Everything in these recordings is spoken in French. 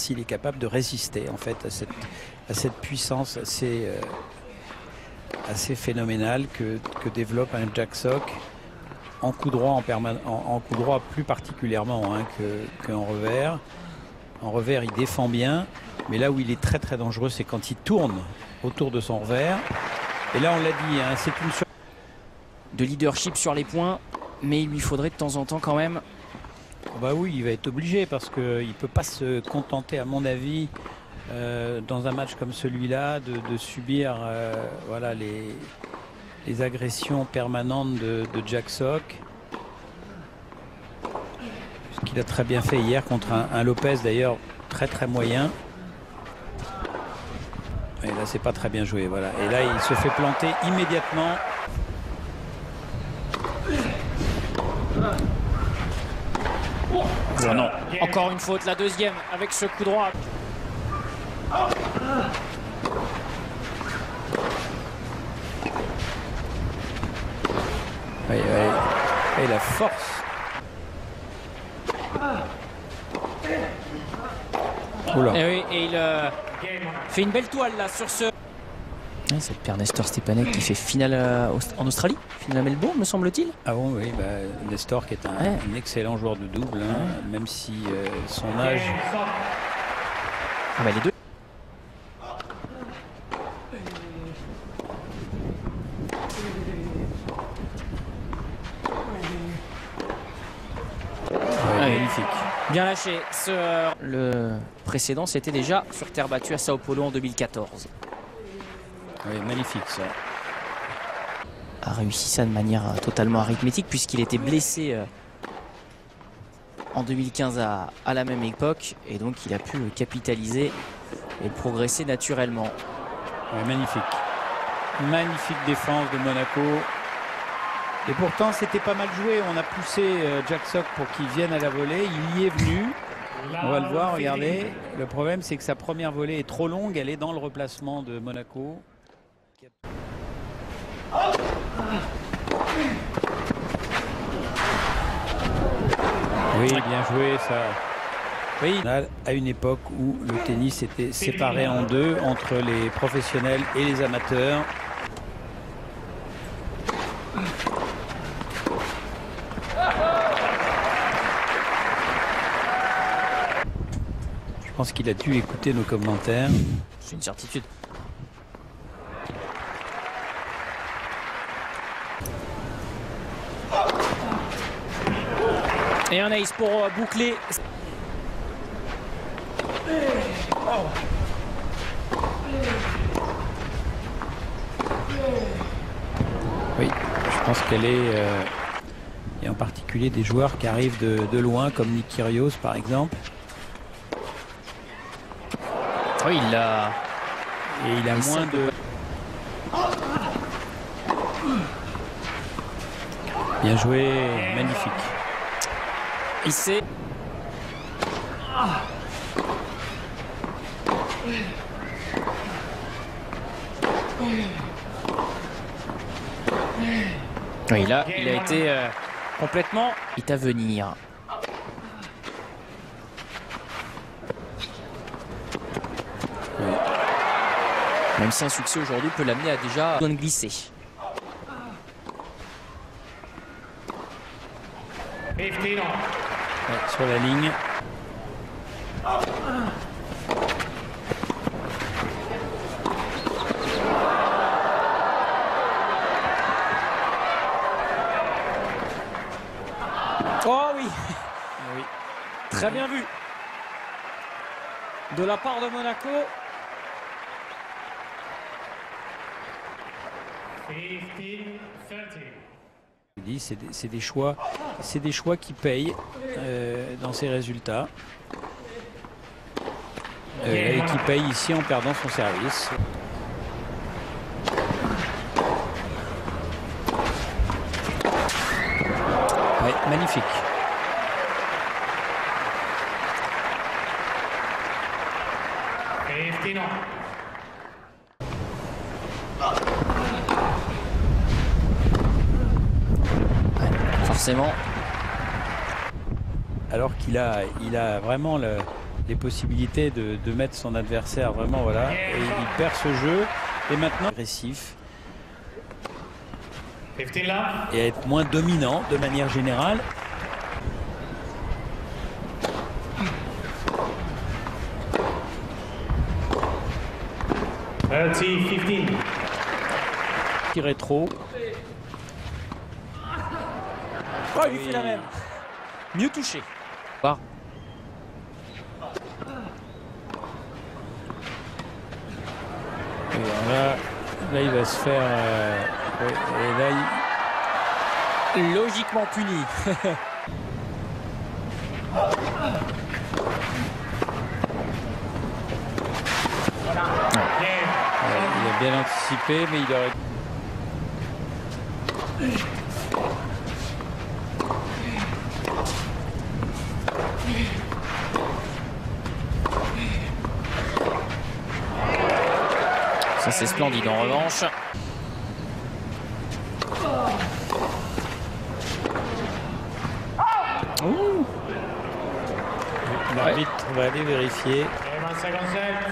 s'il est capable de résister en fait à cette puissance assez phénoménale que développe un Jack Sock en coup droit en coup droit plus particulièrement hein, qu'en revers. En revers, il défend bien, mais là où il est très très dangereux, c'est quand il tourne autour de son revers. Et là, on l'a dit, hein, c'est une de leadership sur les points, mais il lui faudrait de temps en temps quand même. Bah oui, il va être obligé parce qu'il ne peut pas se contenter, à mon avis, dans un match comme celui-là, de subir voilà, les agressions permanentes de Jack Sock. Ce qu'il a très bien fait hier contre un Lopez d'ailleurs très très moyen. Et là, c'est pas très bien joué. Voilà. Et là, il se fait planter immédiatement. Oh non, encore une faute, la deuxième avec ce coup droit. Oui, et la force. Oula. Et oui, et il fait une belle toile là sur ce. C'est Père Nestor Stepanek qui fait finale en Australie, finale à Melbourne, me semble-t-il. Ah bon, oui, bah, Nestor qui est un excellent joueur de double, hein, même si son âge. Ah bah les deux. Magnifique. Bien lâché. Le précédent, c'était déjà sur terre battue à Sao Paulo en 2014. Oui, magnifique ça. A réussi ça de manière totalement arithmétique puisqu'il était blessé en 2015 à la même époque et donc il a pu capitaliser et progresser naturellement. Oui, magnifique. Magnifique défense de Monaco. Et pourtant, c'était pas mal joué. On a poussé Jack Sock pour qu'il vienne à la volée. Il y est venu. On va le voir, regardez. Le problème, c'est que sa première volée est trop longue. Elle est dans le replacement de Monaco. Oui, bien joué ça. Oui, à une époque où le tennis était séparé en deux entre les professionnels et les amateurs. Je pense qu'il a dû écouter nos commentaires. C'est une certitude. Et un ace pour boucler. Oui, je pense qu'elle est... et en particulier des joueurs qui arrivent de loin, comme Nick Kyrgios par exemple. Oui, il a... Et il a moins de... Bien joué, magnifique. Il sait... Oui, là, il a été complètement... Il est à venir. Oui. Même si un succès aujourd'hui peut l'amener à déjà glisser. Ouais, sur la ligne. Oh oui. Oui. Très bien vu. De la part de Monaco. C'est des choix qui payent dans ces résultats et qui payent ici en perdant son service. Ouais, magnifique. Forcément. Alors qu'il a vraiment les des possibilités de mettre son adversaire vraiment, voilà. Et il perd ce jeu. Et maintenant, agressif. Et à être moins dominant de manière générale. Tirer trop. Oh, il fait la même. Mieux touché. Voir. Là, il va se faire. Et là, logiquement puni. Il a bien anticipé, mais il aurait. Ça c'est splendide en revanche. L'arbitre va aller vérifier.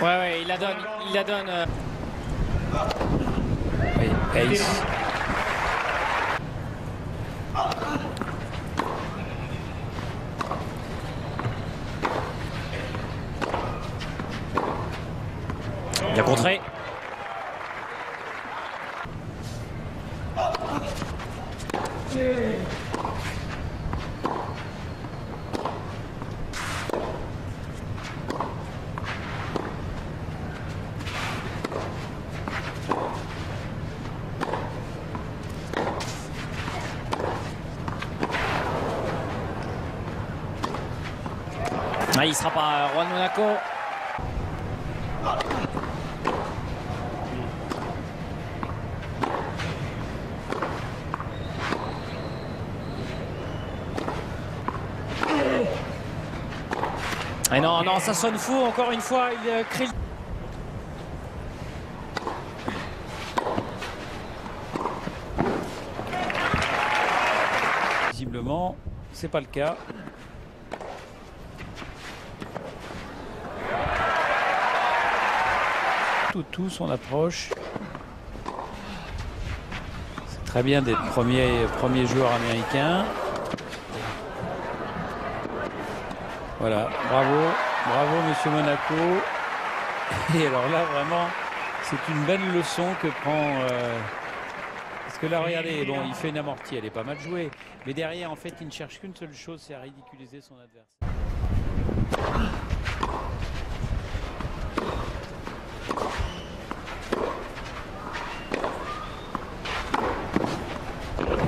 Ouais, il la donne. Oui, ace. Bien contré. Ah, il ne sera pas roi de Monaco. Et non, ça sonne faux. Encore une fois, il crée. Visiblement, c'est pas le cas. Tout son approche. C'est très bien d'être premier joueur américain. Voilà, bravo Monsieur Monaco. Et alors là vraiment, c'est une belle leçon que prend. Parce que là, regardez, bon, il fait une amortie, elle est pas mal jouée. Mais derrière, en fait, il ne cherche qu'une seule chose, c'est à ridiculiser son adversaire.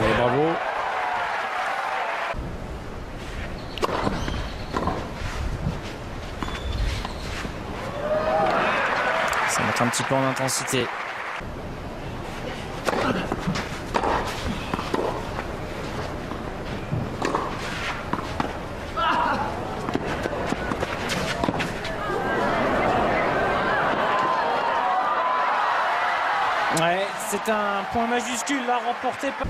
Allez, bravo. Ça monte un petit peu en intensité. Ouais, c'est un point majuscule là remporté par...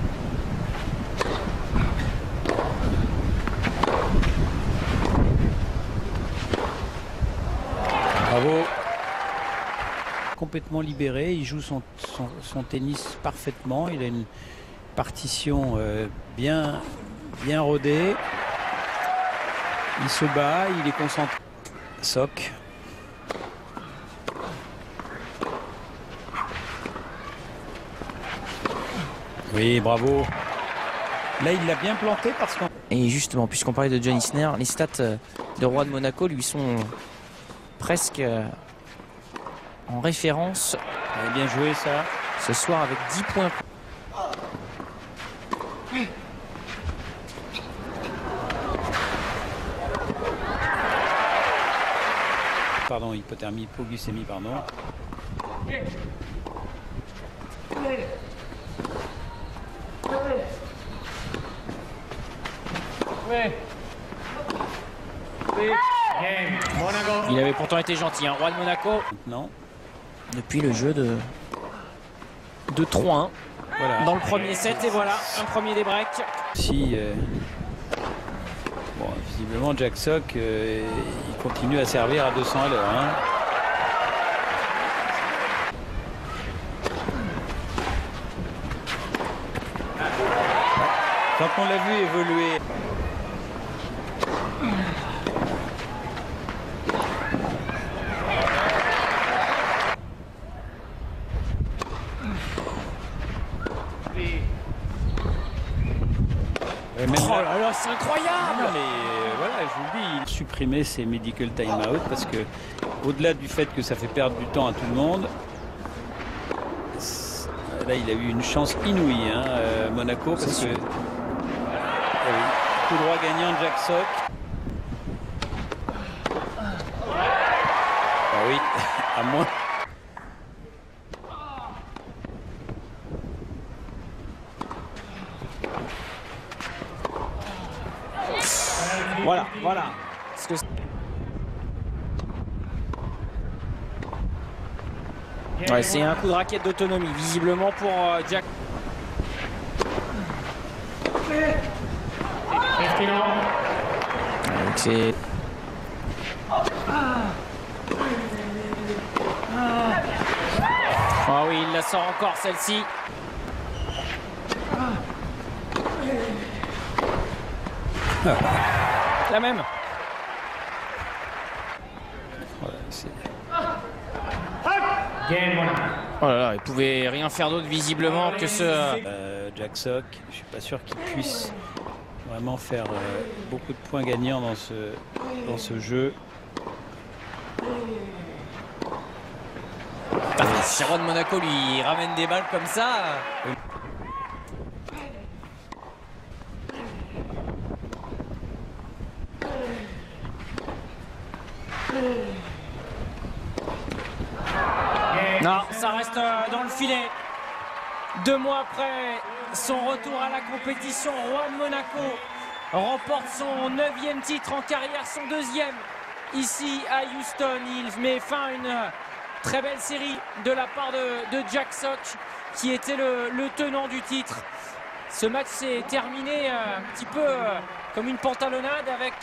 Bravo. Complètement libéré, il joue son tennis parfaitement, il a une partition bien rodée, il se bat, il est concentré. Sock. Oui, bravo. Là, il l'a bien planté parce qu'on... Et justement, puisqu'on parlait de John Isner, les stats de roi de Monaco lui sont presque en référence. Il a bien joué ça. Ce soir avec 10 points. Pardon, hypothermie, hypoglycémie, pardon. Il avait pourtant été gentil, roi de Monaco. Non. Depuis le jeu de 3-1 voilà. Dans le premier set, et voilà, un premier des breaks. Si, bon, Visiblement, Jack Sock, il continue à servir à 200 à l'heure. Hein. Quand on l'a vu évoluer. Oh là là, c'est incroyable! Non, mais voilà, je vous le dis, il supprimait ses medical time-out parce que, au-delà du fait que ça fait perdre du temps à tout le monde, là il a eu une chance inouïe, hein, Monaco, parce que coup droit gagnant de Jack Sock. Ah oui, à moins. Voilà, voilà. Ouais, c'est un coup de raquette d'autonomie, visiblement pour Jack. C'est... Ah oui, il la sort encore celle-ci. La même. Voilà, oh là là, il pouvait rien faire d'autre visiblement que ce... Jack Sock, je suis pas sûr qu'il puisse vraiment faire beaucoup de points gagnants dans ce jeu. Si Rod Monaco lui ramène des balles comme ça... Non, ça reste dans le filet. 2 mois après son retour à la compétition, Juan Monaco remporte son 9e titre en carrière, son 2e ici à Houston. Il met fin à une très belle série de la part de Jack Sock, qui était le tenant du titre. Ce match s'est terminé un petit peu comme une pantalonnade avec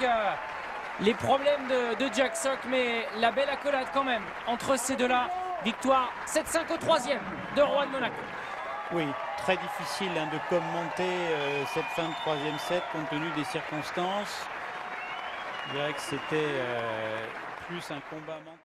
les problèmes de Jack Sock, mais la belle accolade quand même entre ces deux-là. Victoire 7-5 au 3e de Juan Monaco. Oui, très difficile hein, de commenter cette fin de 3e set compte tenu des circonstances. Je dirais que c'était plus un combat mental.